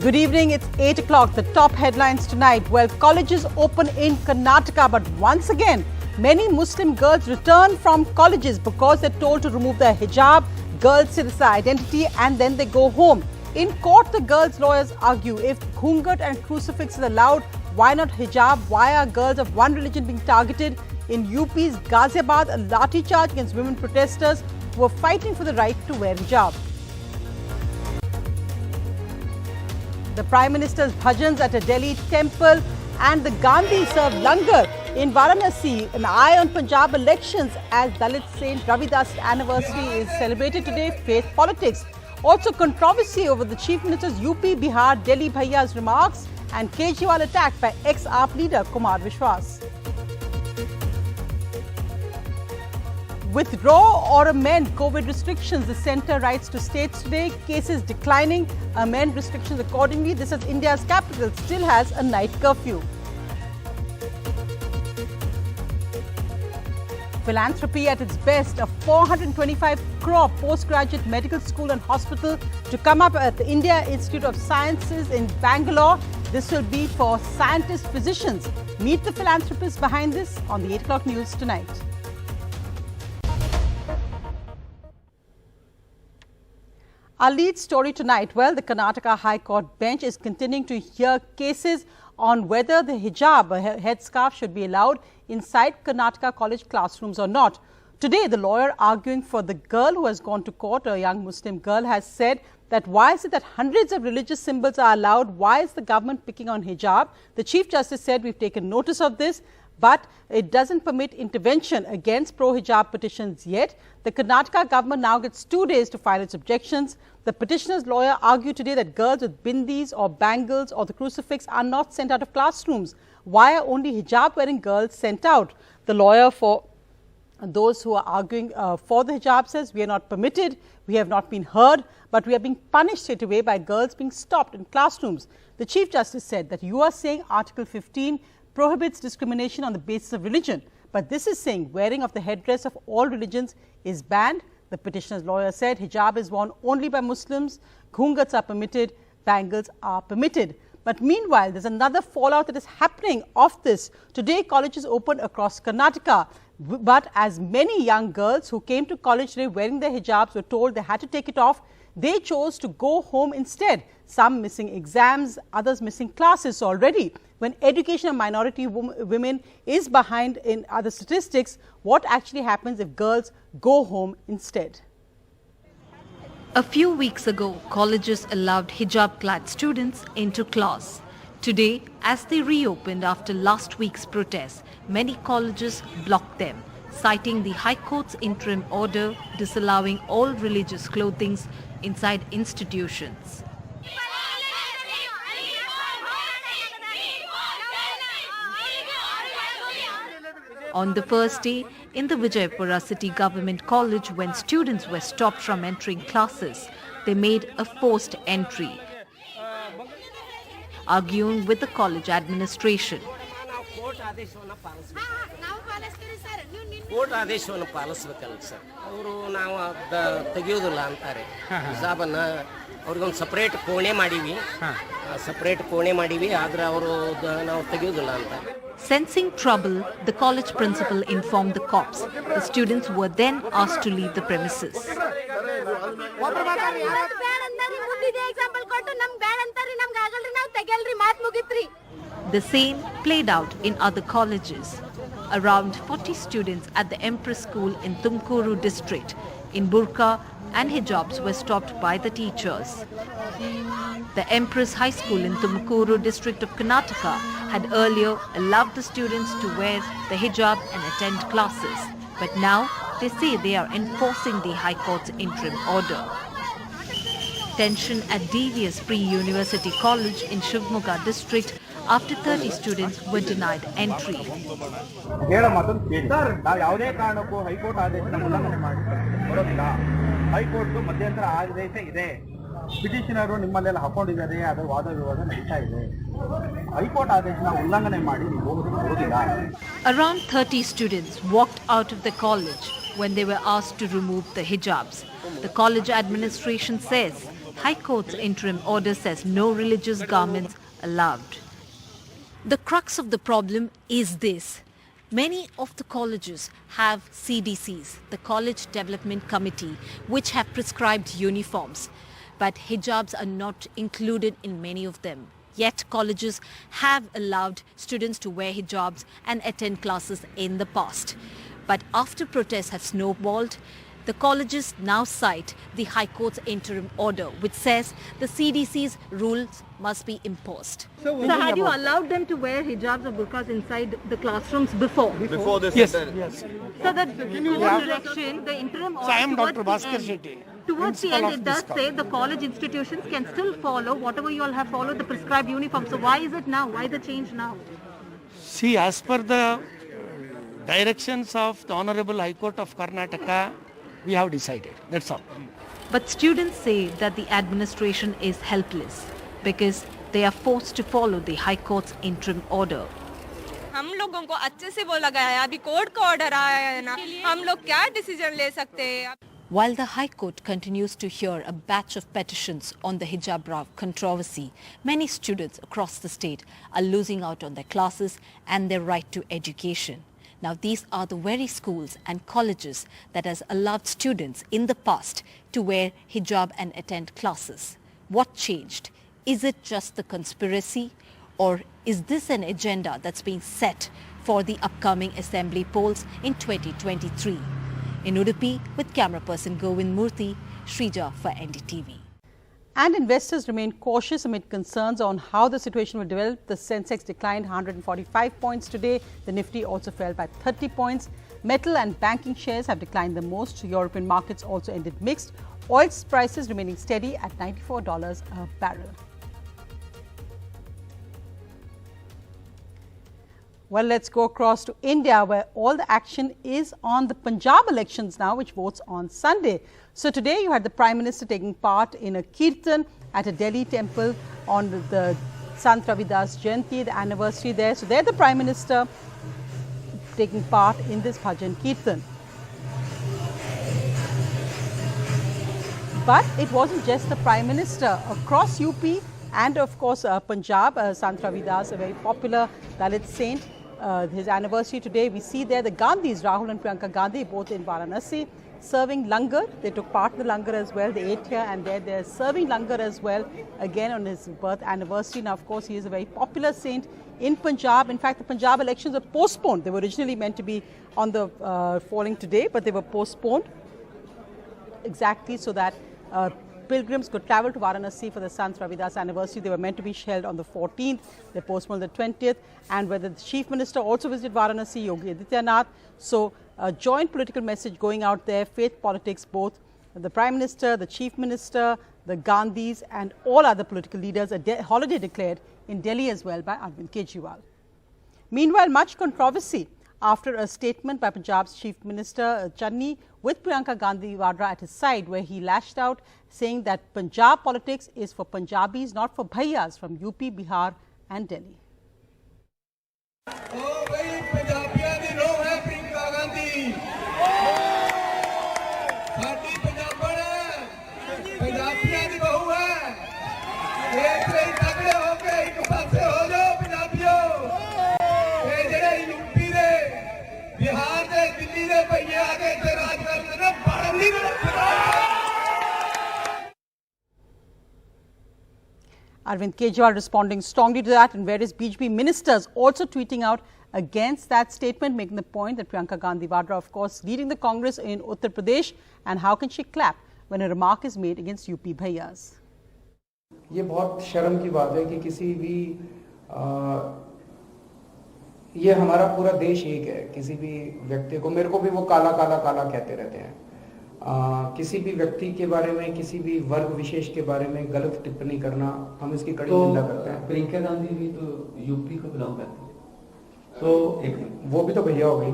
Good evening, it's 8 o'clock. The top headlines tonight. Well, colleges open in Karnataka, but once again, many Muslim girls return from colleges because they're told to remove their hijab. Girls say this is their identity and then they go home. In court, the girls' lawyers argue if ghungat and crucifix is allowed, why not hijab? Why are girls of one religion being targeted? In UP's Ghaziabad, a lathi charge against women protesters who were fighting for the right to wear hijab. The Prime Minister's bhajans at a Delhi temple and the Gandhis serve langar in Varanasi. An eye on Punjab elections as Dalit Saint Ravidas' anniversary is celebrated today. Faith politics. Also controversy over the Chief Minister's UP Bihar Delhi Bhaiya's remarks and Kejriwal attacked by ex-AAP leader Kumar Vishwas. Withdraw or amend COVID restrictions, the centre writes to states today. Cases declining, amend restrictions accordingly. This as India's capital still has a night curfew. Philanthropy at its best, a 425 crore postgraduate medical school and hospital to come up at the India Institute of Sciences in Bangalore. This will be for scientist physicians. Meet the philanthropists behind this on the 8 o'clock news tonight. Our lead story tonight, well, the Karnataka High Court bench is continuing to hear cases on whether the hijab, a headscarf, should be allowed inside Karnataka college classrooms or not. Today, the lawyer arguing for the girl who has gone to court, a young Muslim girl, has said that why is it that hundreds of religious symbols are allowed? Why is the government picking on hijab? The Chief Justice said we've taken notice of this, but it doesn't permit intervention against pro-hijab petitions yet. The Karnataka government now gets 2 days to file its objections. The petitioner's lawyer argued today that girls with bindis or bangles or the crucifix are not sent out of classrooms. Why are only hijab-wearing girls sent out? The lawyer for those who are arguing for the hijab says we are not permitted, we have not been heard, but we are being punished straight away by girls being stopped in classrooms. The Chief Justice said that you are saying Article 15 prohibits discrimination on the basis of religion, but this is saying wearing of the headdress of all religions is banned. The petitioner's lawyer said hijab is worn only by Muslims, ghungats are permitted, bangles are permitted. But meanwhile, there's another fallout that is happening of this. Today, colleges opened across Karnataka, but as many young girls who came to college today wearing their hijabs were told they had to take it off, they chose to go home instead. Some missing exams, others missing classes already. When education of minority women is behind in other statistics, what actually happens if girls go home instead? A few weeks ago, colleges allowed hijab-clad students into class. Today, as they reopened after last week's protests, many colleges blocked them, citing the High Court's interim order disallowing all religious clothing inside institutions. On the first day, in the Vijayapura City Government College, when students were stopped from entering classes, they made a forced entry, arguing with the college administration. Court ಆದೇಶವನ್ನು ಪಾಲಿಸಬೇಕಲ್ಲ sir. ಅವರು ನಾವು ತೆಗೆಯೋದಿಲ್ಲ ಅಂತಾರೆ. ಹಿಜಾಬನ್ನು ಅವ್ರಿಗೊಂದು separate ಕೋಣೆ ಮಾಡೀವಿ ಆದ್ರೆ ಅವರು ನಾವು ತೆಗೆಯೋದಿಲ್ಲ ಅಂತಾರೆ. Sensing trouble, the college principal informed the cops. The students were then asked to leave the premises. The same played out in other colleges. Around 40 students at the Empress School in Tumkuru district in burqa and hijabs were stopped by the teachers. The Empress High School in Tumkuru district of Karnataka had earlier allowed the students to wear the hijab and attend classes, but now they say they are enforcing the High Court's interim order. Tension at DVS Pre-University College in Shivamogga district after 30 students were denied entry. ಪಿಟಿಷನರು ನಿಮ್ಮಲ್ಲೆಲ್ಲ ಹಾಕೊಂಡಿದ್ದಾರೆ, ಅದರ ವಾದ ವಿವಾದ ನಡೀತಾ ಇದೆ. High court ಆದೇಶನ ಉಲ್ಲಂಘನೆ ಮಾಡಿ ನೀವು ಹೋಗುವುದಿಲ್ಲ. Around 30 students walked out of the college when they were asked to remove the hijabs. The college administration says High Court's interim order says no religious garments allowed. The crux of the problem is this. Many of the colleges have CDCs, the College Development Committee, which have prescribed uniforms. But hijabs are not included in many of them. Yet colleges have allowed students to wear hijabs and attend classes in the past. But after protests have snowballed, the colleges now cite the High Court's interim order, which says the CDC's rules must be imposed. So had you allowed them to wear hijabs or burqas inside the classrooms before? Before this? Yes. So that direction, the interim order, I am Dr. Bhaskar Shetty. Towards the end, it does say the college institutions can still follow whatever you all have followed, the prescribed uniform. So why is it now? Why the change now? See, as per the directions of the Honorable High Court of Karnataka, we have decided. That's all. But students say that the administration is helpless because they are forced to follow the High Court's interim order. हम लोगों को अच्छे से बोला गया है अभी court का ऑर्डर आया है ना हम लोग क्या डिसीजन ले सकते हैं. While the High Court continues to hear a batch of petitions on the hijab controversy, many students across the state are losing out on their classes and their right to education. Now, these are the very schools and colleges that has allowed students in the past to wear hijab and attend classes. What changed? Is it just the conspiracy, or is this an agenda that's being set for the upcoming assembly polls in 2023? In Udupi, with camera person Govind Murthy, Shrija for NDTV. And investors remain cautious amid concerns on how the situation will develop. The Sensex declined 145 points today. The Nifty also fell by 30 points. Metal and banking shares have declined the most. European markets also ended mixed. Oil prices remaining steady at $94 a barrel. Well, let's go across to India, where all the action is on the Punjab elections now, which votes on Sunday. So today you had the Prime Minister taking part in a kirtan at a Delhi temple on the Sant Ravidas Jayanti, the anniversary there. So there the Prime Minister taking part in this bhajan kirtan. But it wasn't just the Prime Minister. Across UP and of course Punjab, Sant Ravidas, a very popular Dalit saint, his anniversary today, we see there the Gandhis, Rahul and Priyanka Gandhi, both in Varanasi, serving langar. They took part in the langar as well. They ate here and there. They're serving langar as well, again on his birth anniversary. Now, of course, he is a very popular saint in Punjab. In fact, the Punjab elections were postponed. They were originally meant to be on the falling today, but they were postponed exactly so that pilgrims could travel to Varanasi for the Sant Ravidas anniversary. They were meant to be held on the 14th. They postponed the 20th. And whether the Chief Minister also visited Varanasi, Yogi Adityanath. So a joint political message going out there, faith politics, both the Prime Minister, the Chief Minister, the Gandhis and all other political leaders, a holiday declared in Delhi as well by Arvind Kejriwal. Meanwhile, much controversy after a statement by Punjab's Chief Minister Channi with Priyanka Gandhi Vadra at his side, where he lashed out saying that Punjab politics is for Punjabis, not for bhaiyas from UP, Bihar and Delhi. Arvind Kejriwal responding strongly to that, and various BJP ministers also tweeting out against that statement, making the point that Priyanka Gandhi Vadra, of course, leading the Congress in Uttar Pradesh, and how can she clap when a remark is made against UP bhaiyas? ये बहुत शर्म की बात है कि किसी भी ये हमारा पूरा देश एक है, किसी भी व्यक्ति को, मेरे को भी वो काला काला काला कहते रहते हैं, किसी भी व्यक्ति के बारे में, किसी भी वर्ग विशेष के बारे में गलत टिप्पणी करना, हम इसकी कड़ी निंदा करते हैं। प्रियंका गांधी भी तो यूपी को बिलोंग करती है, तो वो भी तो भैया हो गई।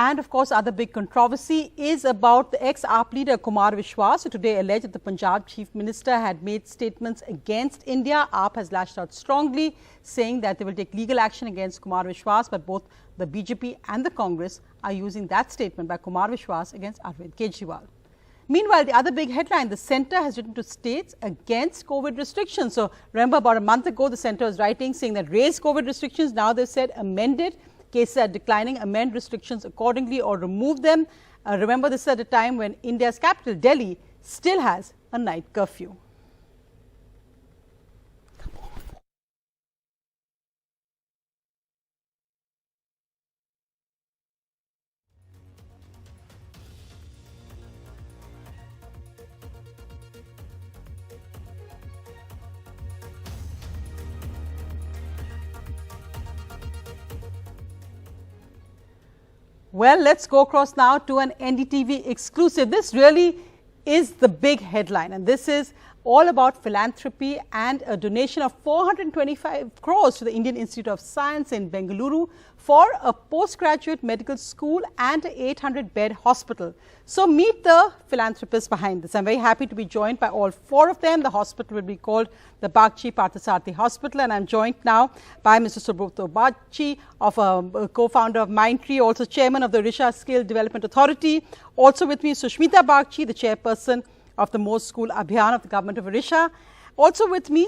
And of course, other big controversy is about the ex-AAP leader Kumar Vishwas, who today alleged that the Punjab Chief Minister had made statements against India. AAP has lashed out strongly, saying that they will take legal action against Kumar Vishwas, but both the BJP and the Congress are using that statement by Kumar Vishwas against Arvind Kejriwal. Meanwhile, the other big headline, the centre has written to states against COVID restrictions. So remember, about a month ago, the centre was writing saying that raise COVID restrictions. Now they've said amended. Cases are declining, amend restrictions accordingly or remove them. Remember, this is at a time when India's capital, Delhi, still has a night curfew. Well, let's go across now to an NDTV exclusive. This really is the big headline, and this is all about philanthropy and a donation of 425 crores to the Indian Institute of Science in Bengaluru for a postgraduate medical school and an 800-bed hospital. So meet the philanthropists behind this. I'm very happy to be joined by all four of them. The hospital will be called the Bagchi Parthasarathy Hospital, and I'm joined now by Mr. Subroto Bagchi, co-founder of Mindtree, also chairman of the Odisha Skill Development Authority. Also with me, Sushmita Bagchi, the chairperson of the Most School Abhiyan of the Government of Odisha. Also with me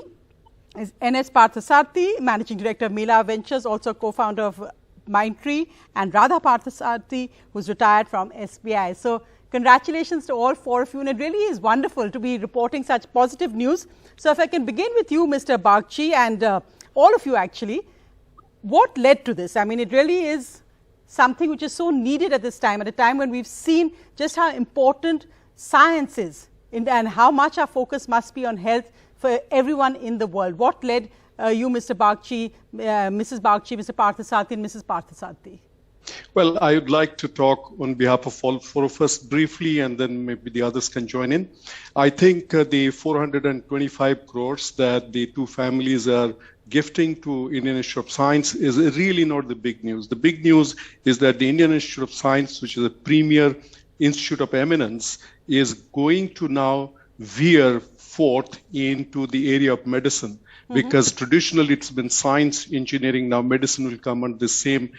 is N.S. Parthasarathy, Managing Director of Mela Ventures, also co-founder of Mindtree, and Radha Parthasarathy, who's retired from SBI. So congratulations to all four of you, and it really is wonderful to be reporting such positive news. So if I can begin with you, Mr. Bagchi, and all of you actually, what led to this? I mean, it really is something which is so needed at this time, at a time when we've seen just how important science is and how much our focus must be on health for everyone in the world. What led you, Mr. Bagchi, Mrs. Bagchi, Mr. Parthasarathy, and Mrs. Parthasarathy? Well, I would like to talk on behalf of all four of us briefly, and then maybe the others can join in. I think the 425 crores that the two families are gifting to Indian Institute of Science is really not the big news. The big news is that the Indian Institute of Science, which is a premier institute of eminence, is going to now veer forth into the area of medicine. Because traditionally it's been science, engineering, now medicine will come under the same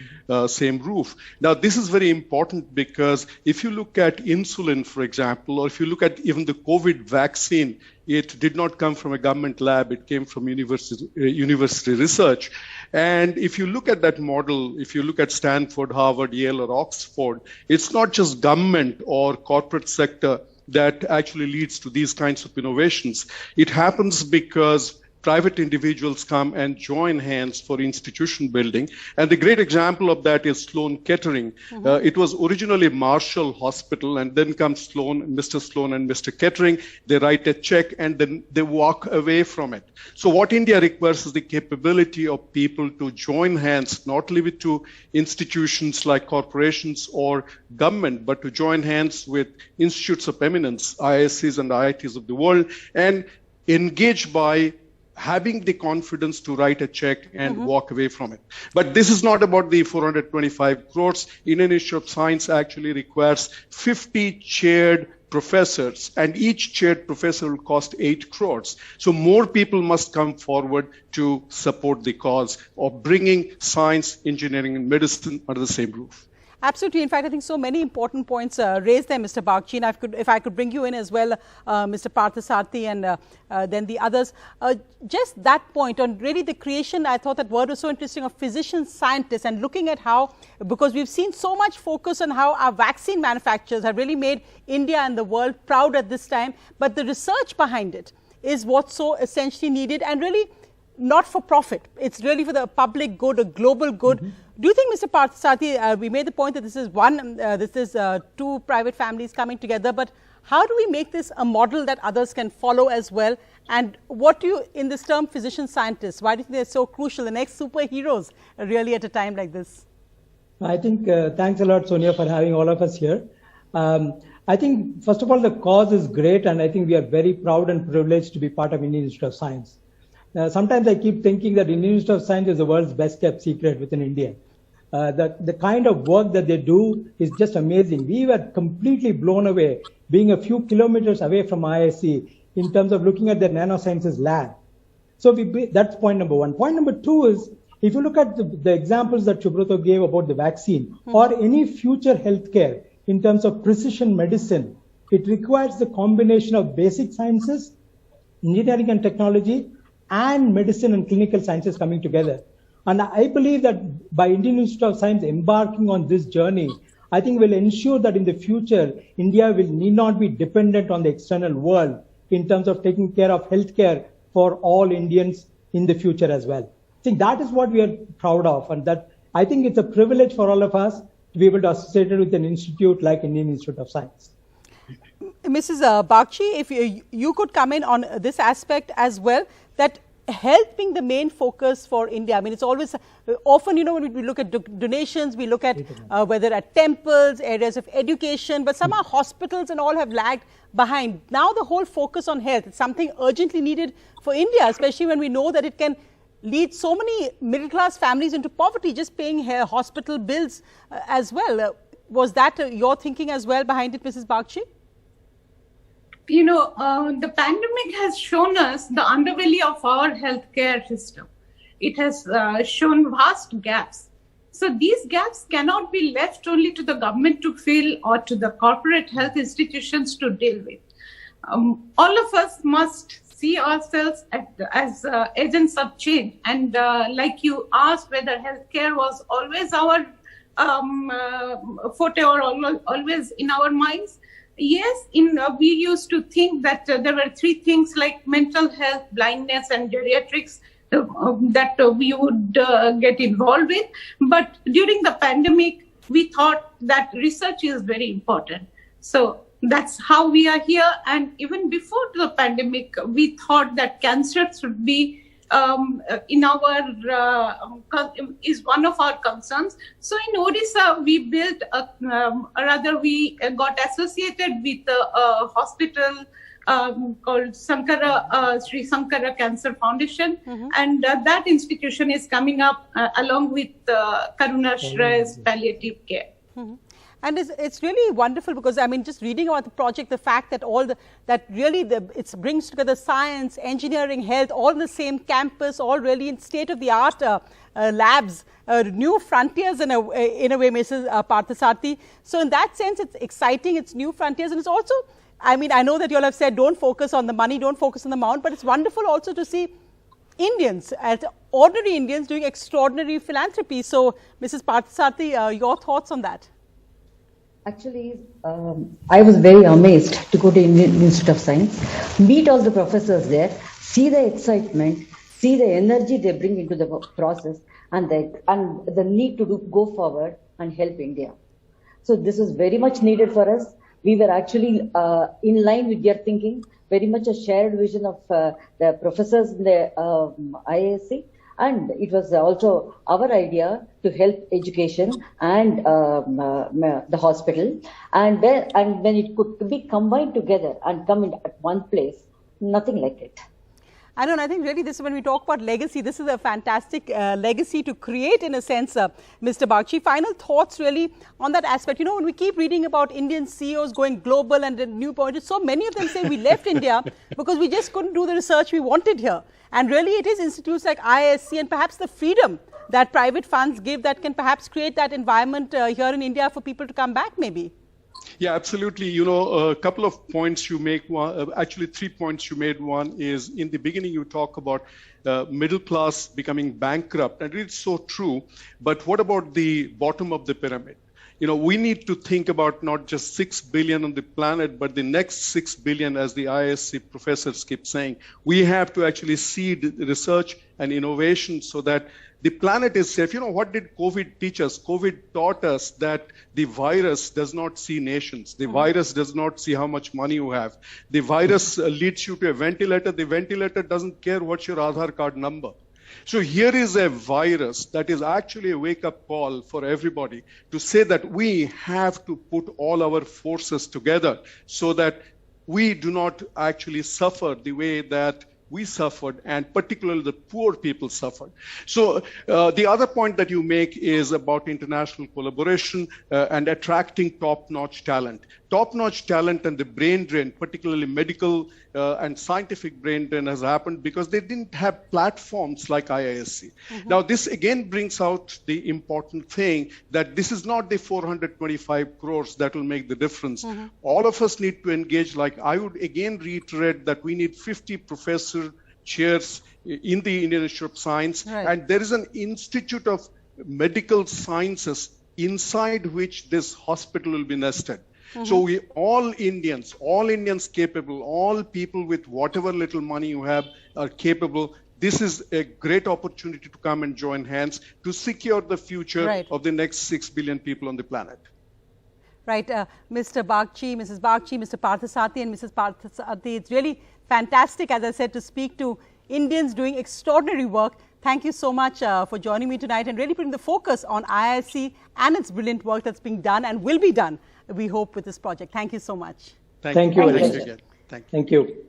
roof. Now this is very important because if you look at insulin, for example, or if you look at even the COVID vaccine, it did not come from a government lab, it came from university research. And if you look at that model, if you look at Stanford, Harvard, Yale, or Oxford, it's not just government or corporate sector that actually leads to these kinds of innovations. It happens because private individuals come and join hands for institution building. And the great example of that is Sloan Kettering. It was originally Marshall Hospital, and then comes Mr. Sloan and Mr. Kettering. They write a check and then they walk away from it. So what India requires is the capability of people to join hands, not only with two institutions like corporations or government, but to join hands with institutes of eminence, IIScs and IITs of the world, and engage by having the confidence to write a check and walk away from it. But this is not about the 425 crores. Indian Institute of Science actually requires 50 chaired professors, and each chaired professor will cost 8 crores. So more people must come forward to support the cause of bringing science, engineering, and medicine under the same roof. Absolutely. In fact, I think so many important points raised there, Mr. Bagchi. And if I could bring you in as well, Mr. Parthasarathy, and then the others. Just that point on really the creation, I thought that word was so interesting, of physician scientists, and looking at how, because we've seen so much focus on how our vaccine manufacturers have really made India and the world proud at this time. But the research behind it is what's so essentially needed, and really not for profit. It's really for the public good, a global good. Do you think, Mr. Parthasarathy, we made the point that this is two private families coming together, but how do we make this a model that others can follow as well? And what do you, in this term, physician scientists, why do you think they're so crucial, the next superheroes, really at a time like this? I think, thanks a lot, Sonia, for having all of us here. I think, first of all, the cause is great, and I think we are very proud and privileged to be part of Indian Institute of Science. Sometimes I keep thinking that Indian Institute of Science is the world's best kept secret within India. The kind of work that they do is just amazing. We were completely blown away being a few kilometers away from IISc in terms of looking at their nanosciences lab. So that's point number one. Point number two is, If you look at the examples that Subrata gave about the vaccine or any future healthcare in terms of precision medicine, it requires the combination of basic sciences, engineering and technology, and medicine and clinical sciences coming together. And I believe that by Indian Institute of Science embarking on this journey, I think will ensure that in the future, India need not be dependent on the external world in terms of taking care of healthcare for all Indians in the future as well. I think that is what we are proud of, and that I think it's a privilege for all of us to be able to associate it with an institute like Indian Institute of Science. Mrs. Bagchi, if you could come in on this aspect as well, that health being the main focus for India. I mean, it's always often, you know, when we look at donations, we look at whether at temples, areas of education, but somehow hospitals and all have lagged behind. Now the whole focus on health, it's something urgently needed for India, especially when we know that it can lead so many middle class families into poverty, just paying hospital bills as well. Was that your thinking as well behind it, Mrs. Bagchi? You know, the pandemic has shown us the underbelly of our healthcare system. It has shown vast gaps. So these gaps cannot be left only to the government to fill or to the corporate health institutions to deal with. All of us must see ourselves as agents of change. And like you asked whether healthcare was always our forte or always in our minds. Yes, we used to think that there were three things like mental health, blindness, and geriatrics that we would get involved with. But during the pandemic, we thought that research is very important. So that's how we are here. And even before the pandemic, we thought that cancer should be in our is one of our concerns. So in Odisha, we built we got associated with a hospital called Sri Sankara Cancer Foundation, and that institution is coming up along with Karuna Shrey's palliative care. And it's really wonderful because, I mean, just reading about the project, the fact that it brings together science, engineering, health, all in the same campus, all really in state-of-the-art labs, new frontiers in a way, Mrs. Parthasarthi. So in that sense, it's exciting, it's new frontiers, and it's also, I mean, I know that you all have said don't focus on the money, don't focus on the amount, but it's wonderful also to see Indians, as ordinary Indians, doing extraordinary philanthropy. So, Mrs. Parthasarthi, your thoughts on that? Actually, I was very amazed to go to Indian Institute of Science, meet all the professors there, see the excitement, see the energy they bring into the process, and the need to go forward and help India. So this is very much needed for us. We were actually in line with their thinking, very much a shared vision of the professors in the IASC. And it was also our idea to help education and the hospital. And when it could be combined together and come in at one place, nothing like it. I know, and I think really this, when we talk about legacy, this is a fantastic legacy to create in a sense, Mr. Bagchi. Final thoughts really on that aspect. You know, when we keep reading about Indian CEOs going global and the new pointers, so many of them say we left India because we just couldn't do the research we wanted here. And really it is institutes like IISc and perhaps the freedom that private funds give that can perhaps create that environment here in India for people to come back maybe. Yeah, absolutely. You know, a couple of points you make, actually 3 points you made. One is in the beginning you talk about middle class becoming bankrupt, and it's so true. But what about the bottom of the pyramid? You know, we need to think about not just 6 billion on the planet, but the next 6 billion, as the ISC professors keep saying. We have to actually seed research and innovation so that the planet is safe. You know, what did COVID teach us? COVID taught us that the virus does not see nations. The virus does not see how much money you have. The virus leads you to a ventilator. The ventilator doesn't care what's your Aadhaar card number. So here is a virus that is actually a wake-up call for everybody to say that we have to put all our forces together so that we do not actually suffer the way that we suffered, and particularly the poor people suffered. So the other point that you make is about international collaboration and attracting top-notch talent. top-notch talent and the brain drain, particularly medical and scientific brain drain, has happened because they didn't have platforms like IISc. Now, this again brings out the important thing that this is not the 425 crores that will make the difference. All of us need to engage. Like I would again reiterate that we need 50 professor chairs in the Indian Institute of Science, and there is an Institute of Medical Sciences inside which this hospital will be nested. So we all Indians capable, all people with whatever little money you have are capable. This is a great opportunity to come and join hands to secure the future of the next 6 billion people on the planet. Right, Mr. Bagchi, Mrs. Bagchi, Mr. Parthasathy and Mrs. Parthasathy, it's really fantastic, as I said, to speak to Indians doing extraordinary work. Thank you so much for joining me tonight and really putting the focus on IISc and its brilliant work that's being done and will be done, we hope, with this project. Thank you so much. Thank you. Thank you.